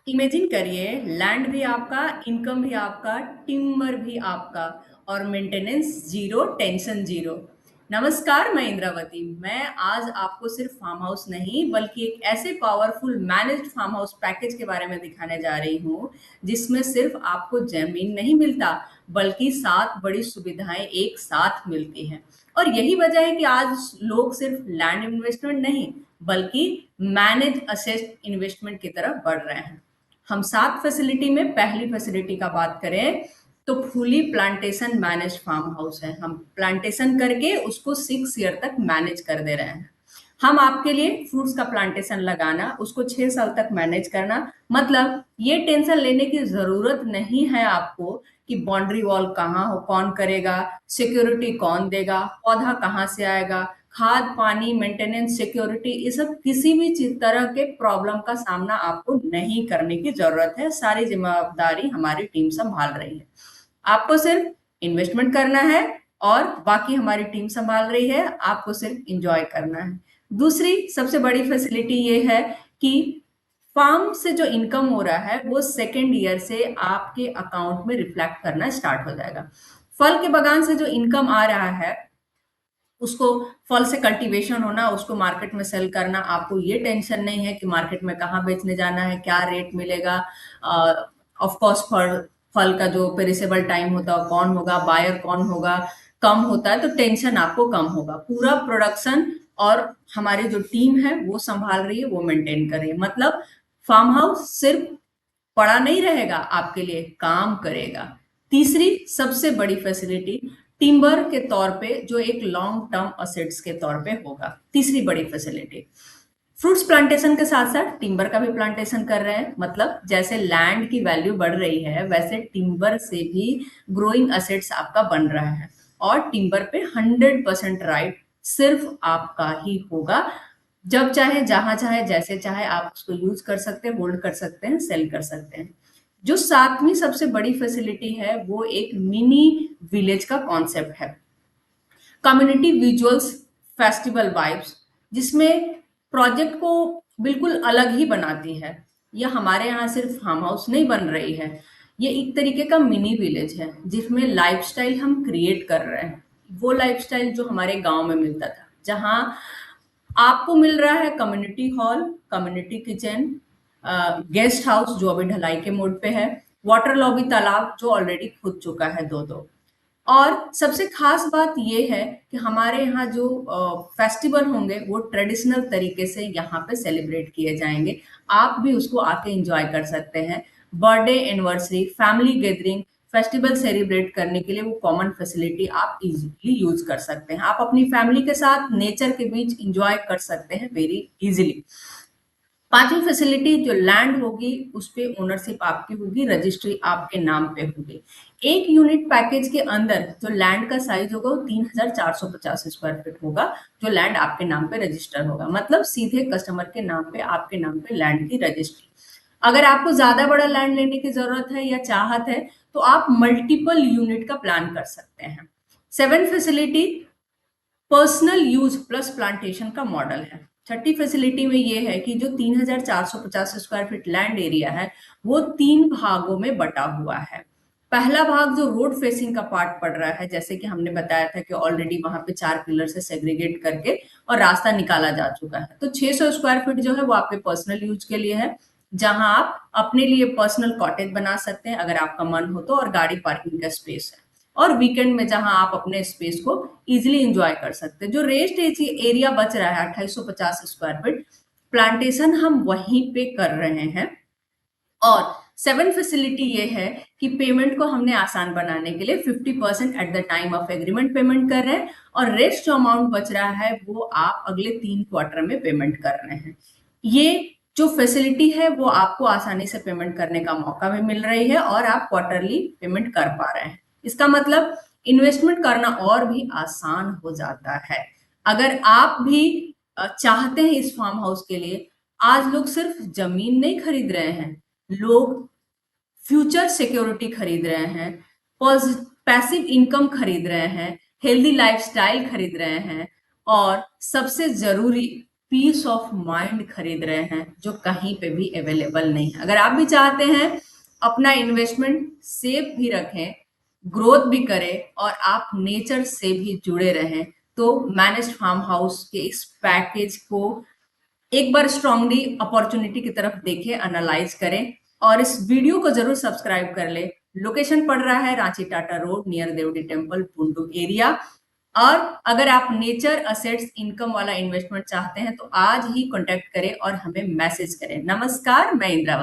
Imagine करिए, land भी आपका, इनकम भी आपका, टिम्बर भी आपका और मेंटेनेंस जीरो, टेंशन जीरो। नमस्कार, मैं इंद्रावती। मैं आज आपको सिर्फ फार्म हाउस नहीं बल्कि एक ऐसे powerful managed farm house package के बारे में दिखाने जा रही हूँ जिसमें सिर्फ आपको जमीन नहीं मिलता बल्कि 7 बड़ी सुविधाएं एक साथ मिलती हैं। और यही वजह है कि आज लोग सिर्फ लैंड इन्वेस्टमेंट नहीं बल्कि मैनेज असेट इन्वेस्टमेंट की तरफ बढ़ रहे हैं। हम 7 फैसिलिटी में पहली फैसिलिटी का बात करें तो fully plantation manage farm house है। हम प्लांटेशन करके उसको 6 ईयर तक मैनेज कर दे रहे हैं। हम आपके लिए फ्रूट्स का प्लांटेशन लगाना, उसको 6 साल तक मैनेज करना, मतलब ये टेंशन लेने की जरूरत नहीं है आपको कि बाउंड्री वॉल कहाँ हो, कौन करेगा, सिक्योरिटी कौन देगा, पौधा कहाँ से आएगा, खाद पानी मेंटेनेंस सिक्योरिटी, ये सब किसी भी तरह के प्रॉब्लम का सामना आपको नहीं करने की जरूरत है। सारी जिम्मेदारी हमारी टीम संभाल रही है। आपको सिर्फ इन्वेस्टमेंट करना है और बाकी हमारी टीम संभाल रही है। आपको सिर्फ इंजॉय करना है। दूसरी सबसे बड़ी फैसिलिटी ये है कि फार्म से जो इनकम हो रहा है वो सेकेंड ईयर से आपके अकाउंट में रिफ्लेक्ट करना स्टार्ट हो जाएगा। फल के बगान से जो इनकम आ रहा है उसको, फल से कल्टीवेशन होना, उसको मार्केट में सेल करना, आपको ये टेंशन नहीं है कि मार्केट में कहाँ बेचने जाना है, क्या रेट मिलेगा। ऑफ कोर्स फल फल का जो पेरिसेबल टाइम होता है कौन होगा, बायर कौन होगा, कम होता है तो टेंशन आपको कम होगा। पूरा प्रोडक्शन और हमारी जो टीम है वो संभाल रही है, वो मेंटेन कर रही है। मतलब फार्म हाउस सिर्फ पड़ा नहीं रहेगा, आपके लिए काम करेगा। तीसरी सबसे बड़ी फैसिलिटी टिम्बर के तौर पे, जो एक लॉन्ग टर्म असेट्स के तौर पे होगा। तीसरी बड़ी फैसिलिटी फ्रूट्स प्लांटेशन के साथ साथ टिम्बर का भी प्लांटेशन कर रहे हैं। मतलब जैसे लैंड की वैल्यू बढ़ रही है वैसे टिम्बर से भी ग्रोइंग असेट्स आपका बन रहा है और टिम्बर पे 100% राइट सिर्फ आपका ही होगा। जब चाहे, जहां चाहे, जैसे चाहे आप उसको यूज कर सकते हैं, होल्ड कर सकते हैं, सेल कर सकते हैं। जो सातवीं सबसे बड़ी फैसिलिटी है वो एक मिनी विलेज का कॉन्सेप्ट है। कम्युनिटी विजुअल्स, फेस्टिवल वाइब्स, जिसमें प्रोजेक्ट को बिल्कुल अलग ही बनाती है। यह हमारे यहाँ सिर्फ फार्म हाउस नहीं बन रही है, ये एक तरीके का मिनी विलेज है जिसमें लाइफस्टाइल हम क्रिएट कर रहे हैं। वो लाइफस्टाइल जो हमारे गांव में मिलता था, जहाँ आपको मिल रहा है community hall, community kitchen, guest house जो अभी ढलाई के मोड पे है, वाटर लॉबी, तालाब जो ऑलरेडी खुद चुका है दो दो। और सबसे खास बात ये है कि हमारे यहाँ जो फेस्टिवल होंगे वो ट्रेडिशनल तरीके से यहाँ पे सेलिब्रेट किए जाएंगे। आप भी उसको आके एंजॉय कर सकते हैं। Birthday, anniversary, family gathering, festival celebrate करने के लिए वो कॉमन फैसिलिटी आप इजीली यूज कर सकते हैं। आप अपनी फैमिली के साथ नेचर के बीच एंजॉय कर सकते हैं वेरी इजीली। पांचवी फैसिलिटी, जो लैंड होगी उस पे ओनरशिप आपकी होगी, रजिस्ट्री आपके नाम पे होगी। एक यूनिट पैकेज के अंदर जो लैंड का साइज होगा वो 3,450 स्क्वायर फीट होगा, जो लैंड आपके नाम पे रजिस्टर होगा। मतलब सीधे कस्टमर के नाम पे, आपके नाम पे लैंड की रजिस्ट्री। अगर आपको ज्यादा बड़ा लैंड लेने की जरूरत है या चाहत है तो आप मल्टीपल यूनिट का प्लान कर सकते हैं। Seven facility personal use plus plantation का मॉडल है। छठी फैसिलिटी में ये है कि जो 3,450 स्क्वायर फीट लैंड एरिया है वो 3 भागों में बटा हुआ है। पहला भाग जो रोड फेसिंग का पार्ट पड़ रहा है, जैसे कि हमने बताया था कि ऑलरेडी वहां पे 4 पिलर से सेग्रीगेट करके और रास्ता निकाला जा चुका है, तो 600 स्क्वायर फीट जो है वो आपके पर्सनल यूज के लिए है, जहां आप अपने लिए पर्सनल कॉटेज बना सकते हैं अगर आपका मन हो तो, और गाड़ी पार्किंग का स्पेस है। और वीकेंड में जहां आप अपने स्पेस को इजिली एंजॉय कर सकते हैं। जो रेस्ट एरिया बच रहा है 2850 स्क्वायर फीट, प्लांटेशन हम वहीं पे कर रहे हैं। और सेवन फैसिलिटी ये है कि पेमेंट को हमने आसान बनाने के लिए 50% at the time of agreement payment कर रहे हैं और रेस्ट जो अमाउंट बच रहा है वो आप अगले 3 क्वार्टर में पेमेंट कर रहे हैं। ये जो फैसिलिटी है वो आपको आसानी से पेमेंट करने का मौका भी मिल रही है और आप क्वार्टरली पेमेंट कर पा रहे हैं। इसका मतलब इन्वेस्टमेंट करना और भी आसान हो जाता है। अगर आप भी चाहते हैं इस फार्म हाउस के लिए, आज लोग सिर्फ जमीन नहीं खरीद रहे हैं, लोग फ्यूचर सिक्योरिटी खरीद रहे हैं, पैसिव इनकम खरीद रहे हैं, हेल्दी लाइफस्टाइल खरीद रहे हैं और सबसे जरूरी पीस ऑफ माइंड खरीद रहे हैं जो कहीं पे भी अवेलेबल नहीं है। अगर आप भी चाहते हैं अपना इन्वेस्टमेंट सेफ भी रखें, ग्रोथ भी करें और आप नेचर से भी जुड़े रहें, तो मैनेज्ड फार्म हाउस के इस पैकेज को एक बार स्ट्रांगली अपॉर्चुनिटी की तरफ देखें, एनालाइज करें और इस वीडियो को जरूर सब्सक्राइब कर ले। लोकेशन पड़ रहा है Ranchi Tata road near Deori temple Pundu area. और अगर आप नेचर असेट्स इनकम वाला इन्वेस्टमेंट चाहते हैं तो आज ही कांटेक्ट करें और हमें मैसेज करें। नमस्कार, मैं इंद्रावती।